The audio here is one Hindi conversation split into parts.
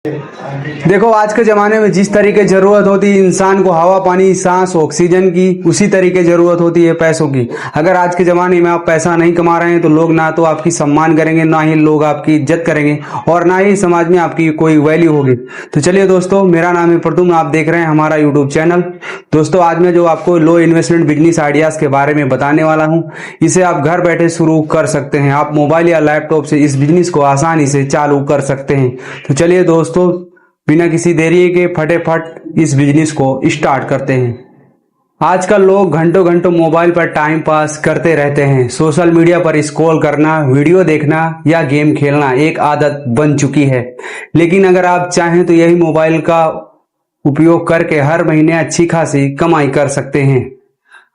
देखो, आज के ज़माने में जिस तरीके ज़रूरत होती है इंसान को हवा, पानी, सांस, ऑक्सीजन की, उसी तरीके ज़रूरत होती है पैसों की। अगर आज के ज़माने में आप पैसा नहीं कमा रहे हैं तो लोग ना तो आपकी सम्मान करेंगे, ना ही लोग आपकी इज्जत करेंगे और ना ही समाज में आपकी कोई वैल्यू होगी। तो चलिए दोस्तों, मेरा नाम है प्रतुम, आप देख रहे हैं हमारा यूट्यूब चैनल। दोस्तों, आज मैं जो आपको लो इन्वेस्टमेंट बिजनेस आइडियाज़ के बारे में बताने वाला हूँ, इसे आप घर बैठे शुरू कर सकते हैं। आप मोबाइल या लैपटॉप से इस बिजनेस को आसानी से चालू कर सकते हैं। तो चलिए दोस्तों, बिना किसी देरी के फटाफट इस बिजनेस को स्टार्ट करते हैं। आजकल लोग घंटों घंटों मोबाइल पर टाइम पास करते रहते हैं। सोशल मीडिया पर स्क्रॉल करना, वीडियो देखना या गेम खेलना एक आदत बन चुकी है। लेकिन अगर आप चाहें तो यही मोबाइल का उपयोग करके हर महीने अच्छी खासी कमाई कर सकते हैं।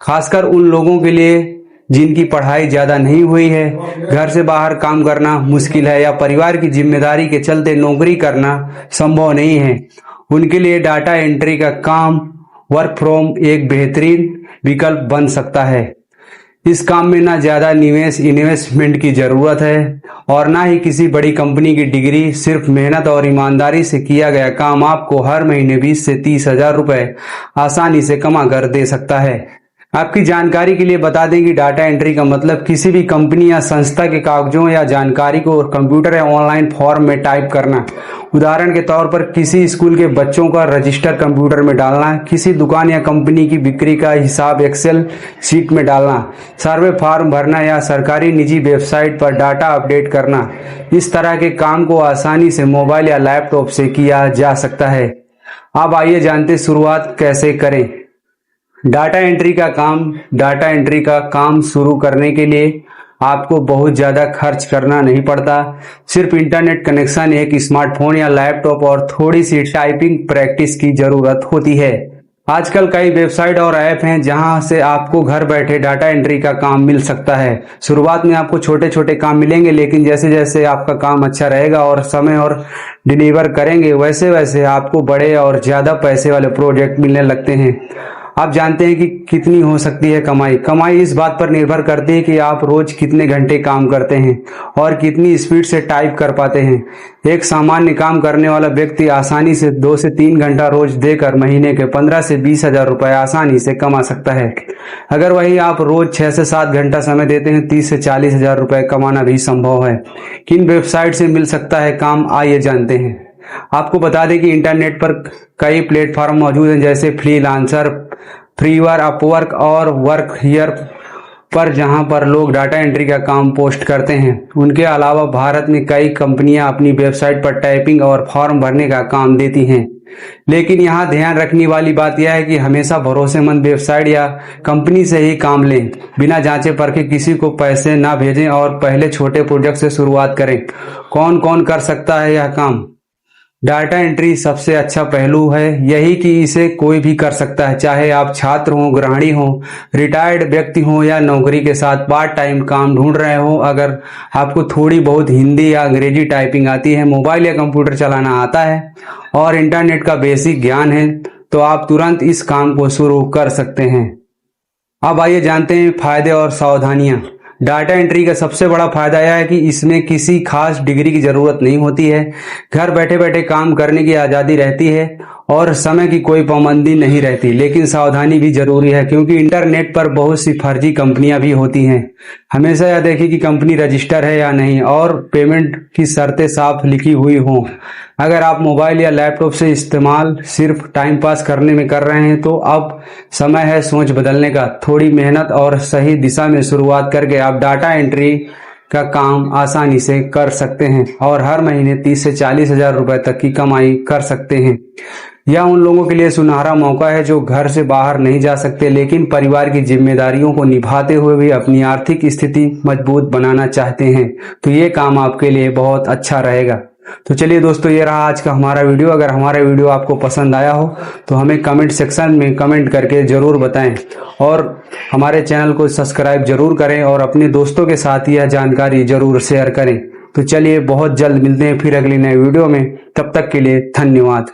खासकर उन लोगों के लिए जिनकी पढ़ाई ज्यादा नहीं हुई है, घर से बाहर काम करना मुश्किल है या परिवार की जिम्मेदारी के चलते नौकरी करना संभव नहीं है। उनके लिए डाटा एंट्री का काम वर्क फ्रॉम एक बेहतरीन विकल्प बन सकता है। इस काम में ना ज्यादा इन्वेस्टमेंट की जरूरत है और ना ही किसी बड़ी कंपनी की डिग्री। सिर्फ मेहनत और ईमानदारी से किया गया काम आपको हर महीने 20 से 30 हजार रुपए आसानी से कमा कर दे सकता है। आपकी जानकारी के लिए बता दें कि डाटा एंट्री का मतलब किसी भी कंपनी या संस्था के कागजों या जानकारी को कंप्यूटर या ऑनलाइन फॉर्म में टाइप करना। उदाहरण के तौर पर किसी स्कूल के बच्चों का रजिस्टर कंप्यूटर में डालना, किसी दुकान या कंपनी की बिक्री का हिसाब एक्सेल शीट में डालना, सर्वे फॉर्म भरना या सरकारी निजी वेबसाइट पर डाटा अपडेट करना। इस तरह के काम को आसानी से मोबाइल या लैपटॉप से किया जा सकता है। अब आइए जानते शुरुआत कैसे करें। डाटा एंट्री का काम शुरू करने के लिए आपको बहुत ज़्यादा खर्च करना नहीं पड़ता। सिर्फ इंटरनेट कनेक्शन, एक स्मार्टफोन या लैपटॉप और थोड़ी सी टाइपिंग प्रैक्टिस की ज़रूरत होती है। आजकल कई वेबसाइट और ऐप हैं जहां से आपको घर बैठे डाटा एंट्री का काम मिल सकता है। शुरुआत में आपको छोटे छोटे काम मिलेंगे, लेकिन जैसे जैसे आपका काम अच्छा रहेगा और समय और डिलीवर करेंगे, वैसे वैसे आपको बड़े और ज़्यादा पैसे वाले प्रोजेक्ट मिलने लगते हैं। आप जानते हैं कि कितनी हो सकती है कमाई इस बात पर निर्भर करती है कि आप रोज कितने घंटे काम करते हैं और कितनी स्पीड से टाइप कर पाते हैं। एक सामान्य काम करने वाला व्यक्ति आसानी से 2 से 3 घंटा रोज देकर महीने के 15 से 20 हजार रुपए आसानी से कमा सकता है। अगर वही आप रोज 6 से 7 घंटा समय देते हैं, 30 से 40 हजार रुपए कमाना भी संभव है। किन वेबसाइट से मिल सकता है काम, आइए जानते हैं। आपको बता दें कि इंटरनेट पर कई प्लेटफॉर्म मौजूद हैं, जैसे फ्रीलांसर, फ्रीवर, अपवर्क और वर्क हियर पर, जहां पर लोग डाटा एंट्री का काम पोस्ट करते हैं। उनके अलावा भारत में कई कंपनियां अपनी वेबसाइट पर टाइपिंग और फॉर्म भरने का काम देती हैं। लेकिन यहां ध्यान रखने वाली बात यह है कि हमेशा भरोसेमंद वेबसाइट या कंपनी से ही काम लें। बिना जांचे परखे किसी को पैसे ना भेजें और पहले छोटे प्रोजेक्ट से शुरुआत करें। कौन कौन कर सकता है यह काम? डाटा एंट्री सबसे अच्छा पहलू है यही कि इसे कोई भी कर सकता है, चाहे आप छात्र हो, गृहिणी हो, रिटायर्ड व्यक्ति हो या नौकरी के साथ पार्ट टाइम काम ढूंढ रहे हो। अगर आपको थोड़ी बहुत हिंदी या अंग्रेजी टाइपिंग आती है, मोबाइल या कंप्यूटर चलाना आता है और इंटरनेट का बेसिक ज्ञान है, तो आप तुरंत इस काम को शुरू कर सकते हैं। अब आइए जानते हैं फायदे और सावधानियां। डाटा एंट्री का सबसे बड़ा फायदा यह है कि इसमें किसी खास डिग्री की जरूरत नहीं होती है। घर बैठे बैठे काम करने की आज़ादी रहती है और समय की कोई पाबंदी नहीं रहती। लेकिन सावधानी भी जरूरी है, क्योंकि इंटरनेट पर बहुत सी फर्जी कंपनियां भी होती हैं। हमेशा यह देखें कि कंपनी रजिस्टर है या नहीं और पेमेंट की शर्तें साफ लिखी हुई हों। अगर आप मोबाइल या लैपटॉप से इस्तेमाल सिर्फ टाइम पास करने में कर रहे हैं, तो अब समय है सोच बदलने का। थोड़ी मेहनत और सही दिशा में शुरुआत करके आप डाटा एंट्री का काम आसानी से कर सकते हैं और हर महीने 30 से 40 हजार रुपए तक की कमाई कर सकते हैं। यह उन लोगों के लिए सुनहरा मौका है जो घर से बाहर नहीं जा सकते, लेकिन परिवार की जिम्मेदारियों को निभाते हुए भी अपनी आर्थिक स्थिति मजबूत बनाना चाहते हैं। तो ये काम आपके लिए बहुत अच्छा रहेगा। तो चलिए दोस्तों, ये रहा आज का हमारा वीडियो। अगर हमारा वीडियो आपको पसंद आया हो तो हमें कमेंट सेक्शन में कमेंट करके ज़रूर बताएं और हमारे चैनल को सब्सक्राइब जरूर करें और अपने दोस्तों के साथ यह जानकारी जरूर शेयर करें। तो चलिए, बहुत जल्द मिलते हैं फिर अगली नए वीडियो में। तब तक के लिए धन्यवाद।